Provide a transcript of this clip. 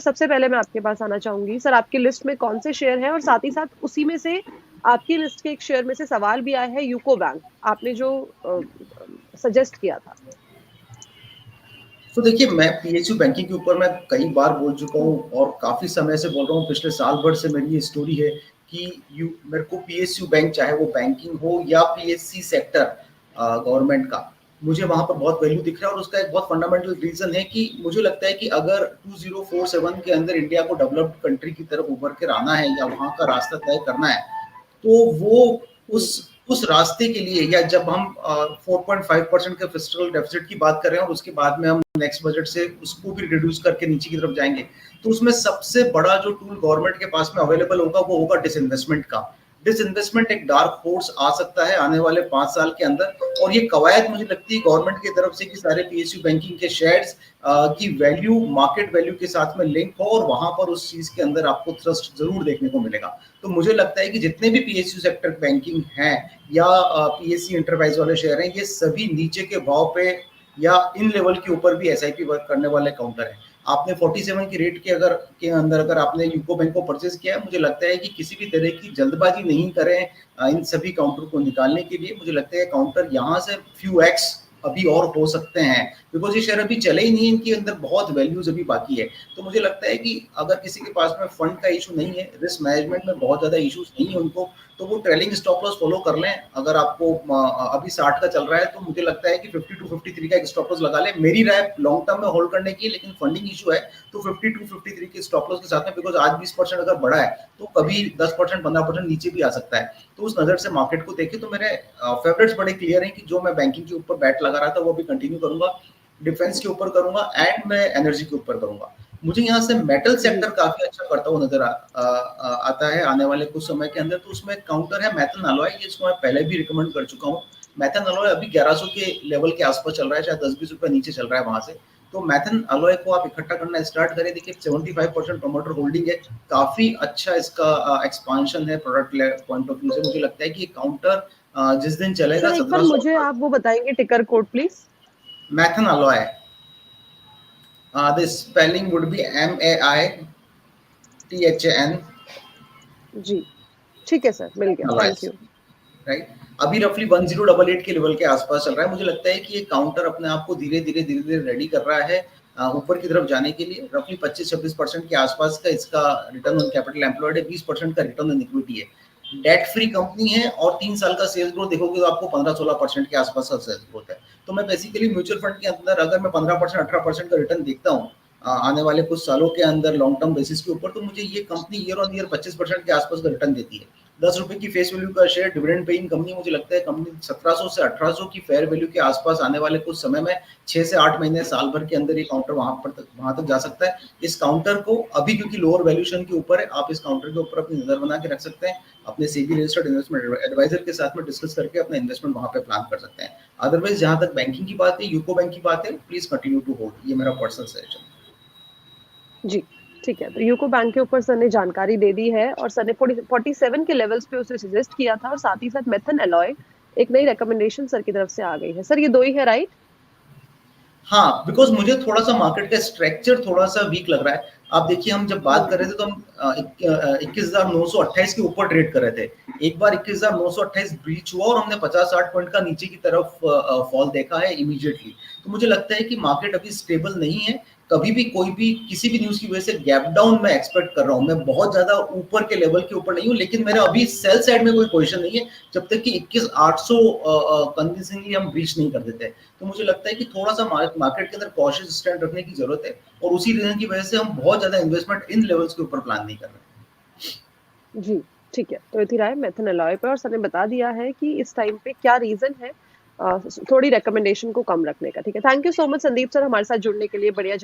सबसे पहले मैं आपके पास आना चाहूँगी। सर, आपकी लिस्ट में कौन से शेयर हैं और साथ ही साथ उसी में से आपकी लिस्ट के एक शेयर में से सवाल भी आया है यूको बैंक, आपने जो सजेस्ट किया था। तो देखिए, मैं पीएसयू बैंकिंग के ऊपर मैं कई बार बोल चुका हूँ और काफ़ी समय से बोल रहा हूँ, पिछले साल भर से मेरी ये स्टोरी है कि मेरे को पीएसयू बैंक, चाहे वो बैंकिंग हो या पीएससी सेक्टर गवर्नमेंट का, मुझे वहाँ पर बहुत वैल्यू दिख रहा है और उसका एक बहुत फंडामेंटल रीज़न है कि मुझे लगता है कि अगर 2047 के अंदर इंडिया को डेवलप्ड कंट्री की तरफ उभर कर आना है या वहाँ का रास्ता तय करना है, तो वो हुँ। उस रास्ते के लिए, या जब हम 4.5% के फिस्कल डेफिसिट की बात कर रहे हैं और उसके बाद में हम नेक्स्ट बजट से उसको भी रिड्यूस करके नीचे की तरफ जाएंगे, तो उसमें सबसे बड़ा जो टूल गवर्नमेंट के पास में अवेलेबल होगा वो होगा डिसइन्वेस्टमेंट का। डिसइन्वेस्टमेंट एक डार्क फोर्स आ सकता है आने वाले 5 साल के अंदर, और ये कवायद मुझे लगती है गवर्नमेंट की तरफ से कि सारे पीएसयू बैंकिंग के शेयर्स की वैल्यू मार्केट वैल्यू के साथ में लिंक हो और वहां पर उस चीज के अंदर आपको थ्रस्ट जरूर देखने को मिलेगा। तो मुझे लगता है कि जितने भी पीएसयू सेक्टर बैंकिंग हैं या पीएससी एंटरप्राइज वाले शेयर हैं, ये सभी नीचे के भाव पे या इन लेवल के ऊपर भी एसआईपी वर्क करने वाले काउंटर हैं। आपने 47 की रेट के अंदर अगर आपने यूको बैंक को परचेज किया है, मुझे लगता है कि किसी भी तरह की जल्दबाजी नहीं करें इन सभी काउंटर को निकालने के लिए। मुझे लगता है काउंटर यहाँ से फ्यू एक्स अभी और हो सकते हैं, बिकॉज ये शेयर अभी चले ही नहीं, इनके अंदर बहुत वैल्यूज अभी बाकी है। तो मुझे लगता है कि अगर किसी के पास में फंड का इशू नहीं है, रिस्क मैनेजमेंट में बहुत ज्यादा इश्यूज नहीं है उनको, तो वो ट्रेलिंग स्टॉप लॉस फॉलो कर लें। अगर आपको अभी 60 का चल रहा है, तो मुझे लगता है कि 52 53 का एक स्टॉप लॉस लगा लें। मेरी राय लॉन्ग टर्म में होल्ड करने की, लेकिन फंडिंग इशू है तो 52 53 के स्टॉप लॉस के साथ में, बिकॉज आज 20% अगर बढ़ा है तो कभी 10% 15% नीचे भी आ सकता है। तो उस नजर से मार्केट को देखें तो मेरे फेवरेट्स बड़े क्लियर हैं कि जो मैं बैंकिंग के ऊपर बैट लगा रहा था वो भी कंटिन्यू करूंगा, डिफेंस के ऊपर करूंगा एंड मैं एनर्जी के ऊपर करूंगा। मुझे यहाँ से मेटल जी। सेक्टर काफी अच्छा करता हुआ नजर आता है आने वाले कुछ समय के अंदर। तो उसमें काउंटर है मैथन अलॉय, जिसको मैं पहले भी रिकमेंड कर चुका हूँ। मैथन अलॉय अभी 1100 के लेवल के आसपास चल रहा है, शायद 10-20 रुपए नीचे चल रहा है वहां से। तो मैथन अलॉय को आप इकट्ठा करना स्टार्ट करें। देखिए 75% प्रमोटर होल्डिंग है, काफी अच्छा इसका एक्सपांशन है प्रोडक्ट पॉइंट ऑफ व्यू से। मुझे लगता है कि काउंटर जिस दिन चलेगा सर, एक बार 1700 मुझे आप वो बताएँगे टिकर code please? Maithon alloy, the spelling would be MAITHAN जी, ठीक है सर, मिल गया, थैंक यू। राइट। अभी रफली 1088 के लेवल के आसपास चल रहा है। मुझे लगता है कि ये काउंटर अपने आप को धीरे धीरे रेडी कर रहा है ऊपर की तरफ जाने के लिए। रफली 25-26% के आसपास का इसका रिटर्न ऑन कैपिटल एम्प्लॉयड है, 20% का रिटर्न ऑन इक्विटी है, डेट फ्री कंपनी है और 3 साल का सेल्स ग्रोथ देखोगे तो आपको 15-16% के आसपास का सेल्स ग्रोथ है। तो मैं बेसिकली म्यूचुअल फंड के अंदर अगर मैं 15% 18% का रिटर्न देखता हूँ आने वाले कुछ सालों के अंदर लॉन्ग टर्म बेसिस के ऊपर, तो मुझे ये कंपनी ईयर ऑन ईयर 25% के आसपास का रिटर्न देती है। 10 रुपए की फेस वैल्यू का शेयर, डिविडेंड पेइंग कंपनी। मुझे लगता है कंपनी 1700 से 1800 की फेयर वैल्यू के आसपास आने वाले कुछ समय में 6 से 8 महीने साल भर के अंदर ये काउंटर वहां तक जा सकता है। इस काउंटर को अभी क्योंकि लोअर वैल्यूएशन के ऊपर है, आप इस काउंटर के ऊपर अपनी नजर बना के रख सकते हैं, अपने सेबी रजिस्टर्ड इन्वेस्टमेंट एडवाइजर के साथ में डिस्कस करके अपना इन्वेस्टमेंट वहां पे प्लान कर सकते हैं। अदरवाइज जहां तक बैंकिंग की बात है, यूको बैंक की बात है, प्लीज कंटिन्यू टू होल्ड। ये मेरा पर्सनल सजेशन है। जी, ठीक है। तो यूको बैंक के ऊपर सर ने जानकारी दे दी है और सर ने 47 के लेवल्स पे उसे सजेस्ट किया था और साथ ही साथ मेथन एलॉय एक नई रिकमेंडेशन सर की तरफ से आ गई है। सर, ये 2 ही है, राइट? हाँ, बिकॉज मुझे थोड़ा सा मार्केट का स्ट्रक्चर थोड़ा सा वीक लग रहा है। आप देखिए, हम जब बात कर रहे थे तो हम 21,928 के ऊपर ट्रेड कर रहे थे। एक बार 21,928 ब्रीच हुआ और हमने 50-60 पॉइंट का नीचे की तरफ फॉल देखा है इमीडिएटली। तो मुझे लगता है कि मार्केट अभी स्टेबल नहीं है। कभी भी कोई भी किसी भी न्यूज की वजह से गैप डाउन मैं एक्सपेक्ट कर रहा हूँ। मैं बहुत ज्यादा ऊपर के लेवल के ऊपर नहीं हूँ, लेकिन मेरा अभी सेल साइड में कोई पोजीशन नहीं है जब तक कि 21,800 कन्विंसिंगली हम ब्रीच नहीं कर देते। तो मुझे लगता है कि थोड़ा सा मार्केट के अंदर कॉशियस स्टैंड रखने की जरूरत है, और उसी रीजन की वजह से हम बहुत ज्यादा इन्वेस्टमेंट इन लेवल्स के ऊपर प्लान नहीं कर रहे। जी, ठीक है। तो ये थी राय मेथन एलॉय पे और सर ने बता दिया है कि इस टाइम पे क्या रीज़न है थोड़ी रिकमेंडेशन को कम रखने का। ठीक है। Thank you so much Sandeep sir हमारे साथ जुड़ने के लिए। बढ़िया